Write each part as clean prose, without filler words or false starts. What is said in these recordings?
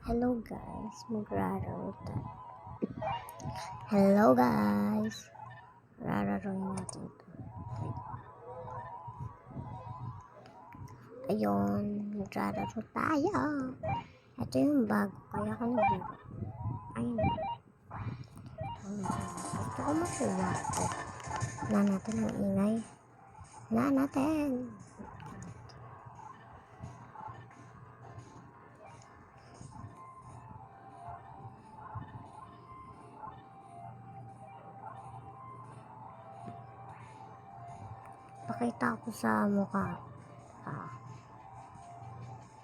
Hello guys, maglaro tayo. Hello guys, lalaroin natin ito. Ayun, maglalaro tayo. Ito yung bago, kaya ako nagbiro. Ayun. Gusto ko masuwa. Na natin ang ingay. Na natin. Pakita ko sa mukha.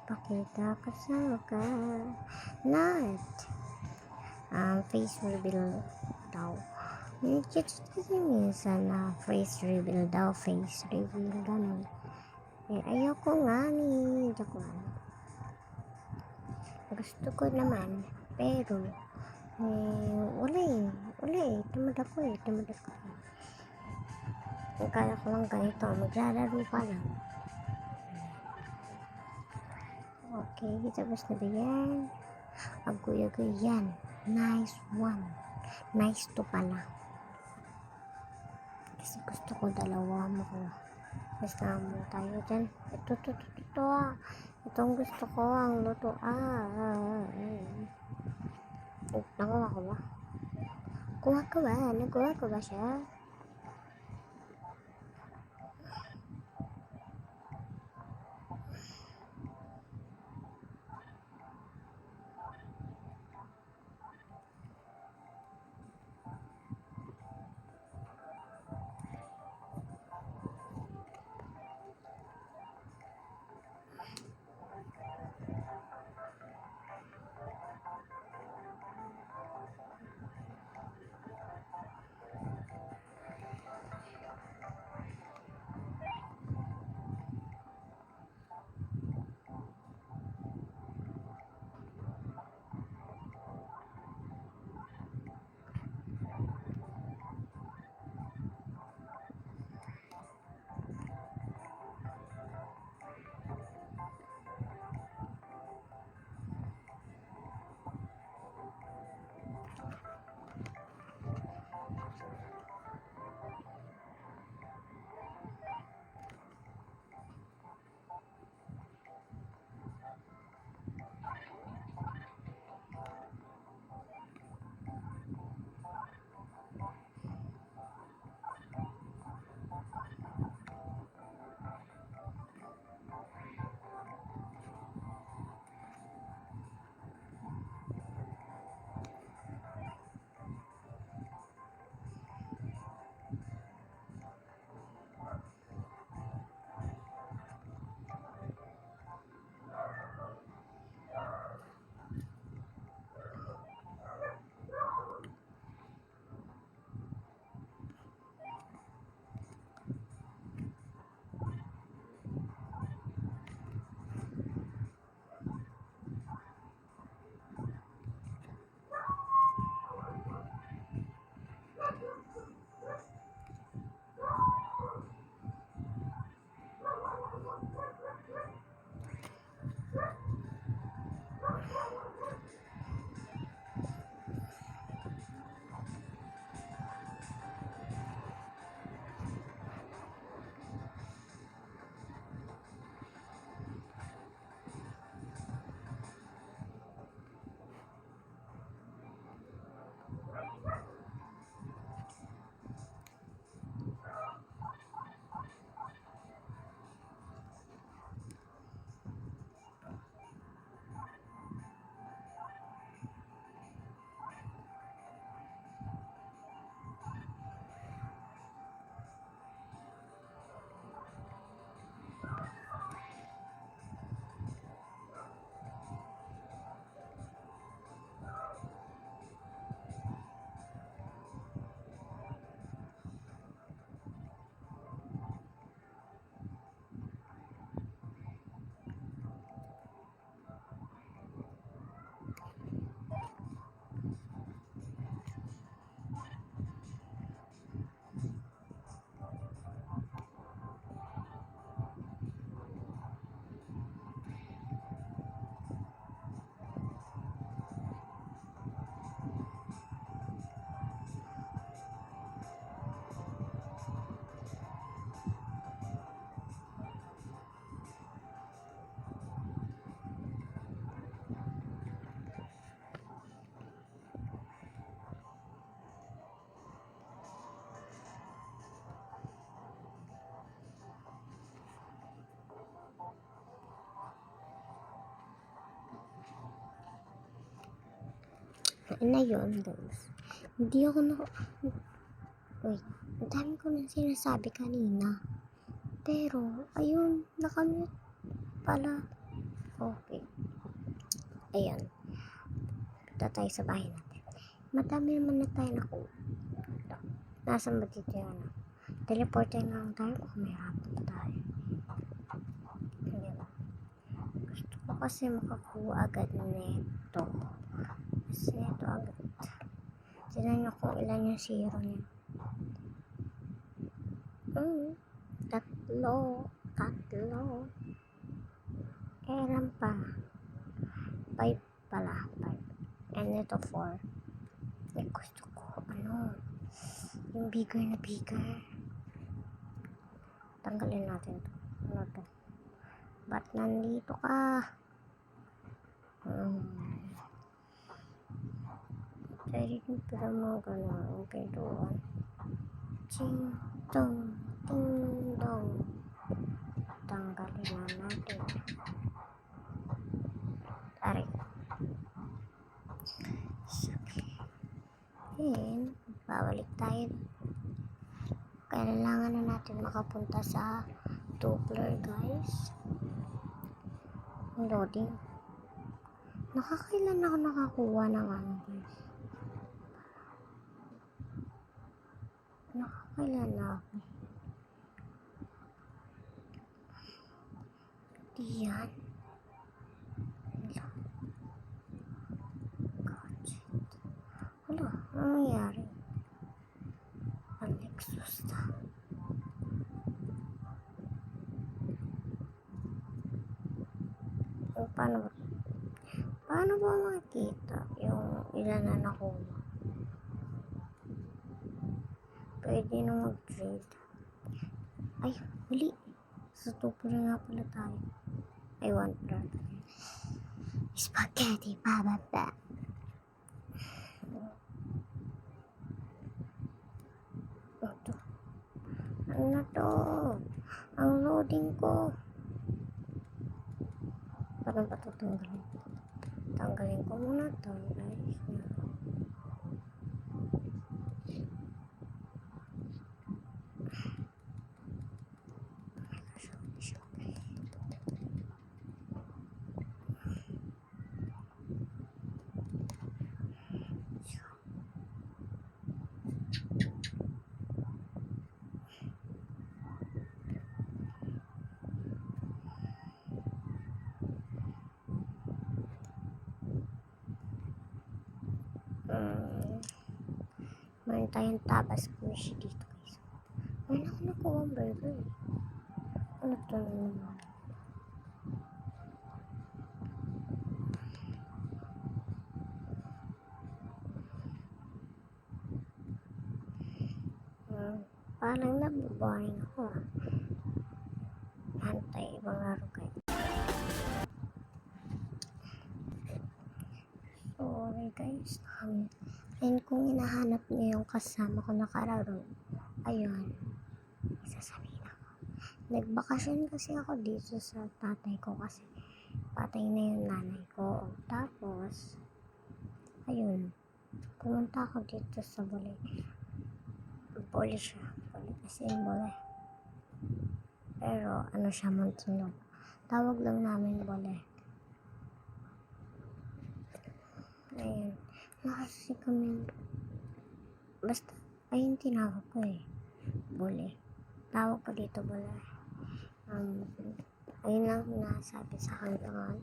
Pakita ko sa mukha. Not. Face reveal daw. Nag-chat kasi minsan na face reveal daw. Face reveal ganun. Ayoko nga ni. Joke lang. Gusto ko naman. Pero wala eh. Tamad ako. Ang kaya ko lang ganito, maglalaro pa lang. Okay, tapos na ba yan? Agoy yan. Nice one. Nice to pala. Kasi gusto ko dalawa mo ko. Basta mo tayo dyan. Ito. Itong gusto ko, ang luto. Nakuha ko ba? Nakuha ko ba siya? And ayun, guys. Hindi ako na... Wait. Ang dami ko na sinasabi kanina. Pero, ayun. Nakamute pala. Okay. Ayan. Punta tayo sa bahay natin. Madami naman na tayo nakuha. Nasaan ba dito yan? Teleporter na lang tayo kung may hapon pa tayo. Diba? Gusto ko kasi makakuha agad nito. Kasi ito agad. Tignan nyo kung ilan yung zero niya. Tatlo. Kailan pa? 5 pala. 5. And ito 4. Eh, gusto ko, yung bigger na bigger. Tanggalin natin to. Ano to? Ba't nandito ka? Pwede din pala mga gano'n. Okay, doon. Ching, tong, ting, dong. Tanggalin na natin. Aray. And, babalik tayo. Kailangan na natin makapunta sa Doppler, guys. Loading. Nakakailan ako nakakuha ng guys. Nakakailan na ako. Diyan. Ano nangyari? Alexus na. Paano ba makikita yung ilan na nakuha? Pwede nung mag-trade. Ay, huli. Sa Doppler nga pala tayo. I want that. Spaghetti bababa. Ito. Ano na to? Ang loading ko. Paano ba ito tanggalin? Tanggalin ko muna ito, guys. Mayroon tayong tabas squishy dito, guys. Mayroon ako nakuha ang burger. Ano to naman? Parang nabuboring ako. Hantay, ibang laro kayo. Sorry guys. And kung hinahanap niyo yung kasama ko nakararo, ayun, sasabihin ako. Nagbakasyon kasi ako dito sa tatay ko kasi patay na yung nanay ko. Tapos, ayun, pumunta ako dito sa Bole. Bole siya. Bole kasi yung Bole. Pero, ano siya, Muntinlupa. Tawag lang namin Bole. Ayun. Kasi kami, basta, ayun tinawag ko eh. Bole. Tawag ko dito Bole. Ayun lang nasabi sa akin pangalan.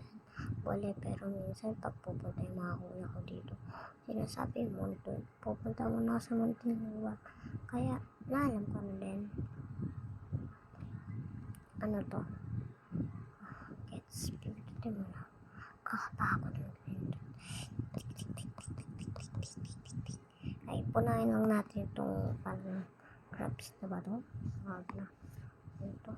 Bole, pero minsan pag pupunta yung mga kuya ko dito, sinasabi mo doon, pupunta mo na sa Muntinlupa. Kaya, naalam ko na din. Ano to? Gets, pinutin mo na. Kakapagod mo din. Ay, punahin lang natin itong crabs na ba ito? Wag na. Ito.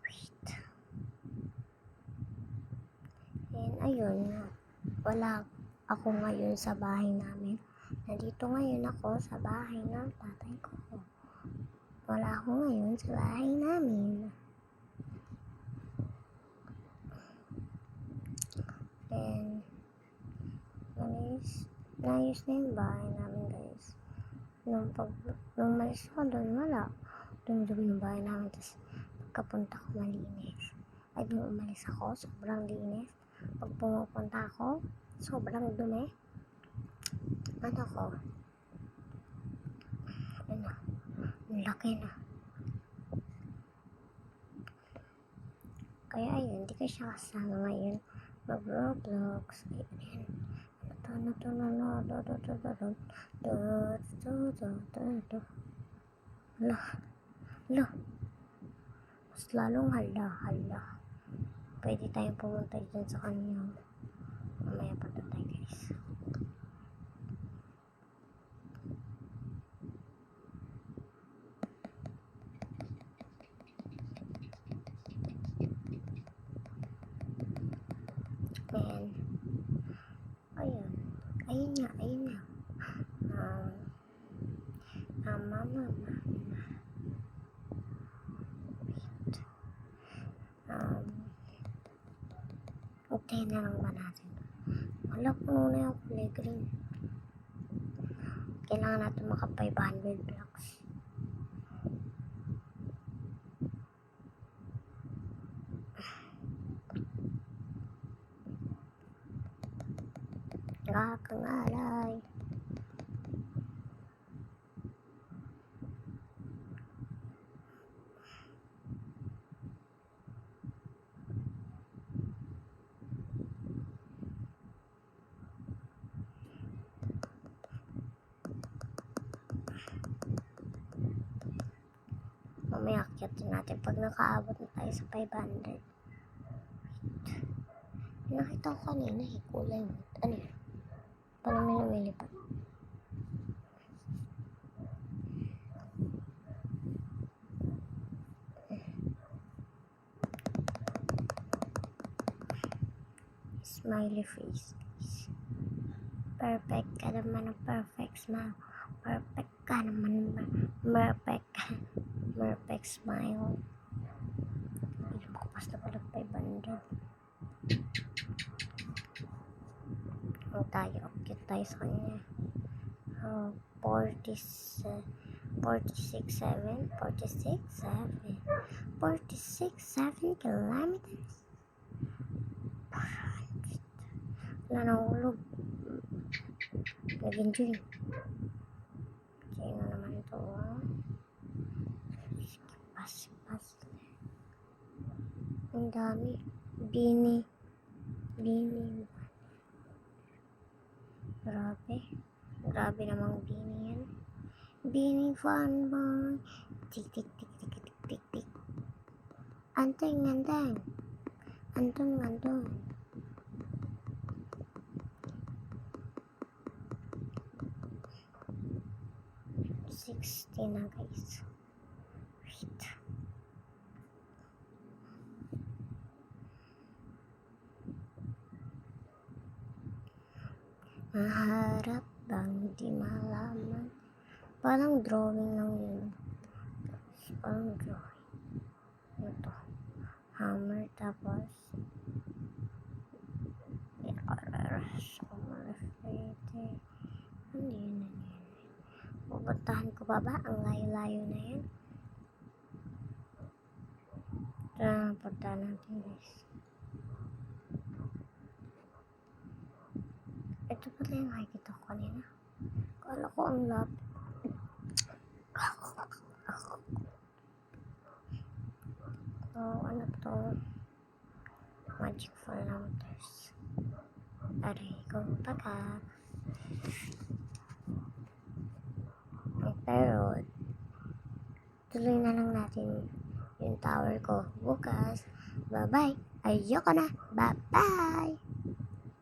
Wait. And ayun, wala ako ngayon sa bahay namin. Nandito ngayon ako sa bahay ng tatay ko. wala ako ngayon sa bahay namin. Then, naayos na yung bahay namin, guys. Nung umalis ako doon, wala. Dumi-dumi yung bahay namin. Tapos, pagkapunta ko, malinis. Ay, nung umalis ako, sobrang linis. Pag pumupunta ako, sobrang dumi. Ano ko? Ano? Ang laki na. Kaya ayun, hindi ko siya kasama ngayon. Mag-Roblox. Ayan. Hala. Mas lalong hala. Pwede tayong pumunta dyan sa kanya. Mamaya pa tayo, guys. And, ayun nga. Mama. Okay na lang ba natin? Wala, puno na yung kulay green. Kailangan natin maka 500 blocks. Nakakangalay. Mamaya akyatin natin pag nakaabot na tayo sa 500. Nakita ko kanina kulay mo. Ano yun? Parang may lumilipad. Smiley face. Perfect ka naman ang perfect smile. Perfect ka naman. Perfect smile. Hindi mo kapas na pala 500. Ang tayo, okay tayo sa kanya. 46, 7 kilometers. Wala na hulog. Nag-enjoy. Kaya naman ito. Pas. Ang dami. Bini. Grabe namang bini yan. Bini fun boy. Tik. Anteng. Antong. 60 na, guys. Wait. Maharap bang di malaman? Parang drawing lang yun. Parang drawing. Ito. Hammer, tapos pupuntahan ko pa ba? Ang layo-layo na yan. Puntahan natin, guys. Ito pala yung nakikita ko kanina. Kala ko ang lapit. Ano to? Magic Floaters. Aray kong pagkak. Pero, tuloy na lang natin yung tower ko bukas. Bye-bye. Ayoko na. Bye-bye.